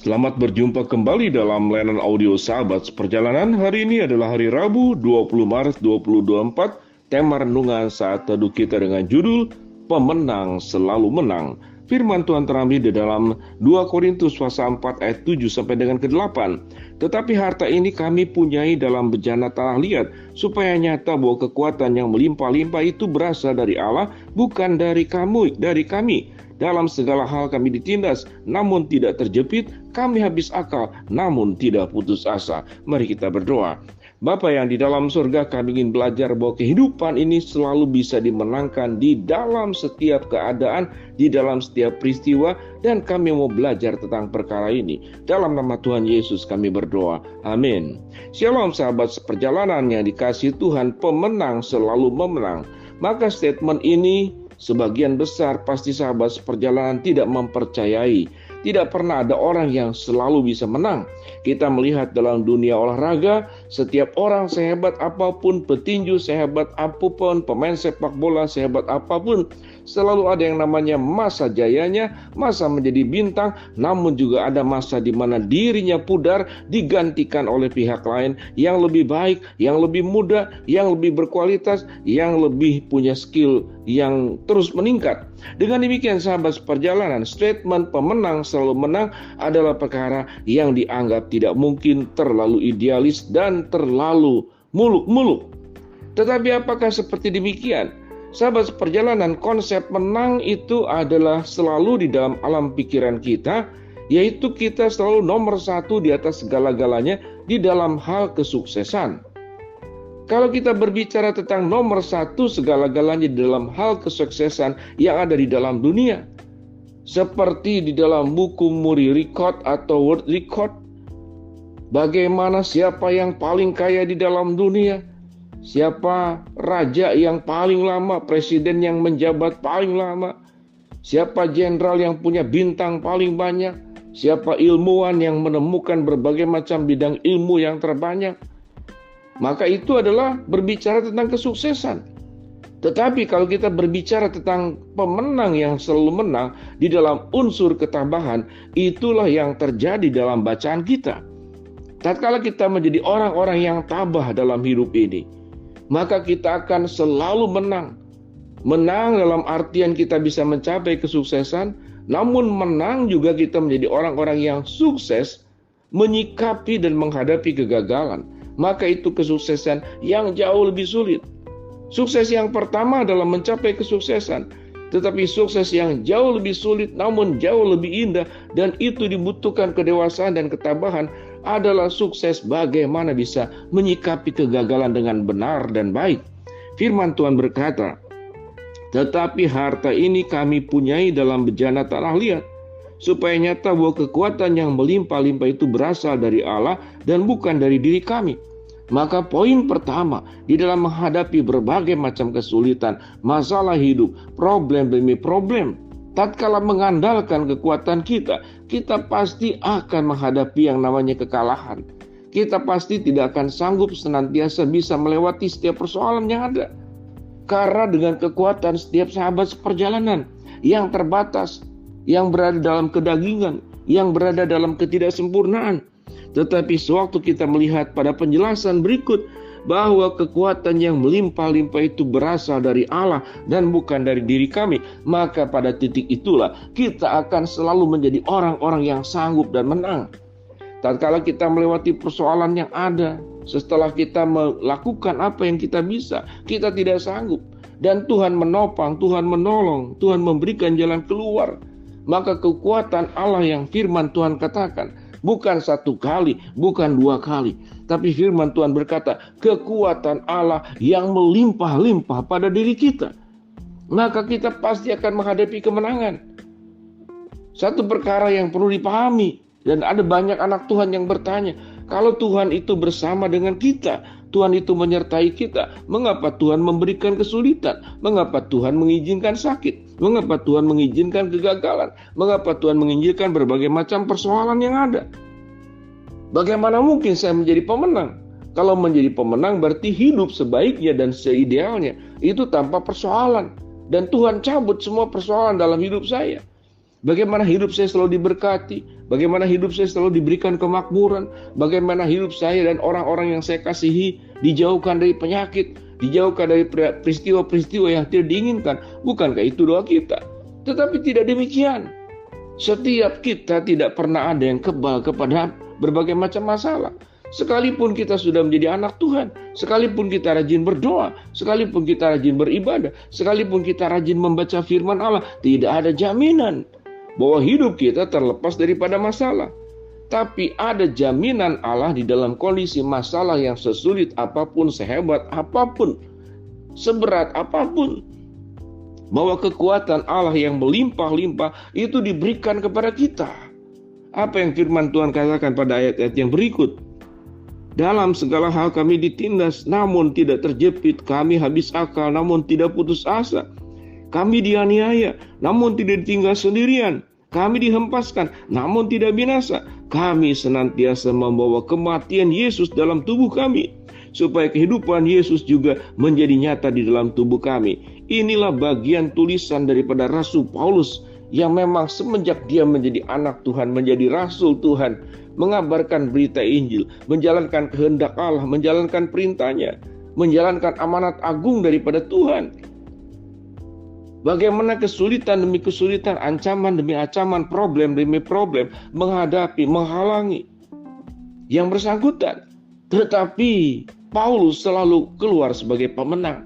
Selamat berjumpa kembali dalam layanan audio Sahabat Seperjalanan. Hari ini adalah hari Rabu 20 Maret 2024. Tema renungan saat teduh kita dengan judul Pemenang Selalu Menang. Firman Tuhan terambil di dalam 2 Korintus pasal 4 ayat 7 sampai dengan ke-8. Tetapi harta ini kami punyai dalam bejana tanah liat, supaya nyata bahwa kekuatan yang melimpah-limpah itu berasal dari Allah, bukan dari kami. Dalam segala hal kami ditindas, namun tidak terjepit, kami habis akal, namun tidak putus asa. Mari kita berdoa. Bapa yang di dalam surga, kami ingin belajar bahwa kehidupan ini selalu bisa dimenangkan di dalam setiap keadaan, di dalam setiap peristiwa, dan kami mau belajar tentang perkara ini. Dalam nama Tuhan Yesus kami berdoa. Amin. Shalom sahabat seperjalanan yang dikasihi Tuhan, pemenang selalu memenang. Maka statement ini sebagian besar pasti sahabat seperjalanan tidak mempercayai. Tidak pernah ada orang yang selalu bisa menang. Kita melihat dalam dunia olahraga, setiap orang sehebat apapun, petinju sehebat apapun, pemain sepak bola sehebat apapun, selalu ada yang namanya masa jayanya, masa menjadi bintang, namun juga ada masa di mana dirinya pudar, digantikan oleh pihak lain yang lebih baik, yang lebih muda, yang lebih berkualitas, yang lebih punya skill yang terus meningkat. Dengan demikian sahabat seperjalanan, statement pemenang selalu menang adalah perkara yang dianggap tidak mungkin, terlalu idealis dan terlalu muluk-muluk. Tetapi apakah seperti demikian? Sahabat seperjalanan, konsep menang itu adalah selalu di dalam alam pikiran kita, yaitu kita selalu nomor satu di atas segala-galanya di dalam hal kesuksesan. Kalau kita berbicara tentang nomor satu segala-galanya di dalam hal kesuksesan yang ada di dalam dunia, seperti di dalam buku Muri Record atau World Record, bagaimana siapa yang paling kaya di dalam dunia, siapa raja yang paling lama, presiden yang menjabat paling lama, siapa jenderal yang punya bintang paling banyak, siapa ilmuwan yang menemukan berbagai macam bidang ilmu yang terbanyak. Maka itu adalah berbicara tentang kesuksesan. Tetapi kalau kita berbicara tentang pemenang yang selalu menang di dalam unsur ketabahan, itulah yang terjadi dalam bacaan kita. Tatkala kita menjadi orang-orang yang tabah dalam hidup ini, maka kita akan selalu menang. Menang dalam artian kita bisa mencapai kesuksesan, namun menang juga kita menjadi orang-orang yang sukses menyikapi dan menghadapi kegagalan. Maka itu kesuksesan yang jauh lebih sulit. Sukses yang pertama adalah mencapai kesuksesan, tetapi sukses yang jauh lebih sulit namun jauh lebih indah, dan itu dibutuhkan kedewasaan dan ketabahan, adalah sukses bagaimana bisa menyikapi kegagalan dengan benar dan baik. Firman Tuhan berkata, tetapi harta ini kami punyai dalam bejana tanah liat, supaya nyata bahwa kekuatan yang melimpah-limpah itu berasal dari Allah dan bukan dari diri kami. Maka poin pertama di dalam menghadapi berbagai macam kesulitan, masalah hidup, problem demi problem, tatkala mengandalkan kekuatan kita, kita pasti akan menghadapi yang namanya kekalahan. Kita pasti tidak akan sanggup senantiasa bisa melewati setiap persoalan yang ada. Karena dengan kekuatan setiap sahabat seperjalanan yang terbatas, yang berada dalam kedagingan, yang berada dalam ketidaksempurnaan. Tetapi sewaktu kita melihat pada penjelasan berikut bahwa kekuatan yang melimpah-limpah itu berasal dari Allah dan bukan dari diri kami, maka pada titik itulah kita akan selalu menjadi orang-orang yang sanggup dan menang. Tatkala kita melewati persoalan yang ada, setelah kita melakukan apa yang kita bisa, kita tidak sanggup, dan Tuhan menopang, Tuhan menolong, Tuhan memberikan jalan keluar, maka kekuatan Allah yang firman Tuhan katakan, bukan satu kali, bukan dua kali, tapi firman Tuhan berkata, kekuatan Allah yang melimpah-limpah pada diri kita. Maka kita pasti akan menghadapi kemenangan. Satu perkara yang perlu dipahami, dan ada banyak anak Tuhan yang bertanya, kalau Tuhan itu bersama dengan kita, Tuhan itu menyertai kita, mengapa Tuhan memberikan kesulitan? Mengapa Tuhan mengizinkan sakit? Mengapa Tuhan mengizinkan kegagalan? Mengapa Tuhan mengizinkan berbagai macam persoalan yang ada? Bagaimana mungkin saya menjadi pemenang? Kalau menjadi pemenang berarti hidup sebaiknya dan seidealnya, itu tanpa persoalan. Dan Tuhan cabut semua persoalan dalam hidup saya. Bagaimana hidup saya selalu diberkati, bagaimana hidup saya selalu diberikan kemakmuran, bagaimana hidup saya dan orang-orang yang saya kasihi dijauhkan dari penyakit, dijauhkan dari peristiwa-peristiwa yang tidak diinginkan. Bukankah itu doa kita? Tetapi tidak demikian. Setiap kita tidak pernah ada yang kebal kepada berbagai macam masalah. Sekalipun kita sudah menjadi anak Tuhan, sekalipun kita rajin berdoa, sekalipun kita rajin beribadah, sekalipun kita rajin membaca firman Allah, tidak ada jaminan bahwa hidup kita terlepas daripada masalah. Tapi ada jaminan Allah di dalam kondisi masalah yang sesulit apapun, sehebat apapun, seberat apapun, bahwa kekuatan Allah yang melimpah-limpah itu diberikan kepada kita. Apa yang firman Tuhan katakan pada ayat-ayat yang berikut? Dalam segala hal kami ditindas, namun tidak terjepit. Kami habis akal, namun tidak putus asa. Kami dianiaya, namun tidak ditinggal sendirian. Kami dihempaskan, namun tidak binasa. Kami senantiasa membawa kematian Yesus dalam tubuh kami, supaya kehidupan Yesus juga menjadi nyata di dalam tubuh kami. Inilah bagian tulisan daripada Rasul Paulus yang memang semenjak dia menjadi anak Tuhan, menjadi Rasul Tuhan, mengabarkan berita Injil, menjalankan kehendak Allah, menjalankan perintahnya, menjalankan amanat agung daripada Tuhan. Bagaimana kesulitan demi kesulitan, ancaman demi ancaman, problem demi problem menghadapi, menghalangi yang bersangkutan. Tetapi Paulus selalu keluar sebagai pemenang.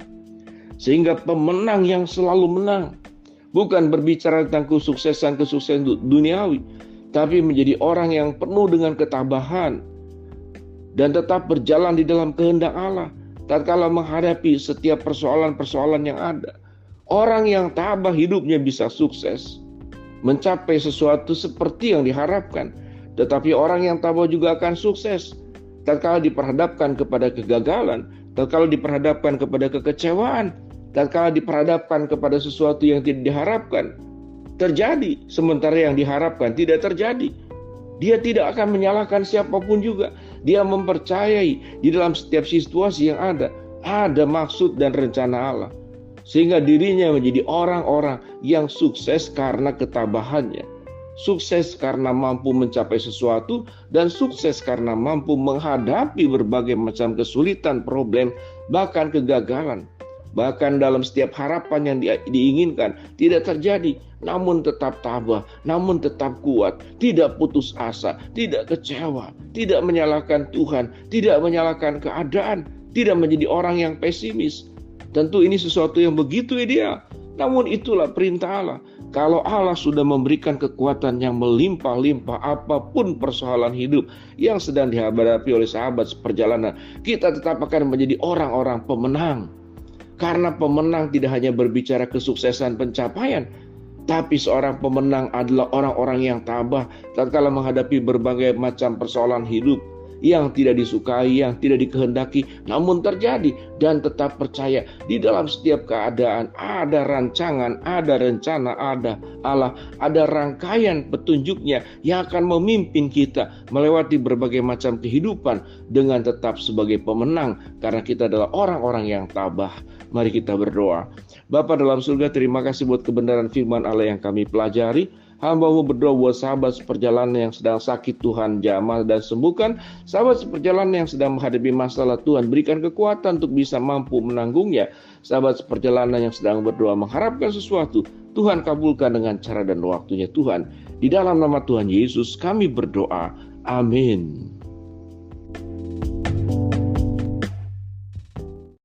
Sehingga pemenang yang selalu menang. Bukan berbicara tentang kesuksesan duniawi, tapi menjadi orang yang penuh dengan ketabahan dan tetap berjalan di dalam kehendak Allah tatkala menghadapi setiap persoalan-persoalan yang ada. Orang yang tabah hidupnya bisa sukses, mencapai sesuatu seperti yang diharapkan. Tetapi orang yang tabah juga akan sukses tatkala diperhadapkan kepada kegagalan, tatkala diperhadapkan kepada kekecewaan, tatkala diperhadapkan kepada sesuatu yang tidak diharapkan terjadi, sementara yang diharapkan tidak terjadi. Dia tidak akan menyalahkan siapapun juga. Dia mempercayai di dalam setiap situasi yang ada maksud dan rencana Allah. Sehingga dirinya menjadi orang-orang yang sukses karena ketabahannya. Sukses karena mampu mencapai sesuatu, dan sukses karena mampu menghadapi berbagai macam kesulitan, problem, bahkan kegagalan. Bahkan dalam setiap harapan yang diinginkan tidak terjadi, namun tetap tabah, namun tetap kuat, tidak putus asa, tidak kecewa, tidak menyalahkan Tuhan, tidak menyalahkan keadaan, tidak menjadi orang yang pesimis. Tentu ini sesuatu yang begitu ideal. Namun itulah perintah Allah. Kalau Allah sudah memberikan kekuatan yang melimpah-limpah apapun persoalan hidup yang sedang dihadapi oleh sahabat seperjalanan, kita tetap akan menjadi orang-orang pemenang. Karena pemenang tidak hanya berbicara kesuksesan pencapaian, tapi seorang pemenang adalah orang-orang yang tabah tatkala menghadapi berbagai macam persoalan hidup yang tidak disukai, yang tidak dikehendaki, namun terjadi, dan tetap percaya di dalam setiap keadaan ada rancangan, ada rencana, ada Allah, ada rangkaian petunjuknya yang akan memimpin kita melewati berbagai macam kehidupan dengan tetap sebagai pemenang, karena kita adalah orang-orang yang tabah. Mari kita berdoa. Bapa dalam surga, terima kasih buat kebenaran firman Allah yang kami pelajari. Hamba-Mu berdoa buat sahabat seperjalanan yang sedang sakit, Tuhan jamah dan sembuhkan. Sahabat seperjalanan yang sedang menghadapi masalah, Tuhan berikan kekuatan untuk bisa mampu menanggungnya. Sahabat seperjalanan yang sedang berdoa mengharapkan sesuatu, Tuhan kabulkan dengan cara dan waktunya Tuhan. Di dalam nama Tuhan Yesus kami berdoa. Amin.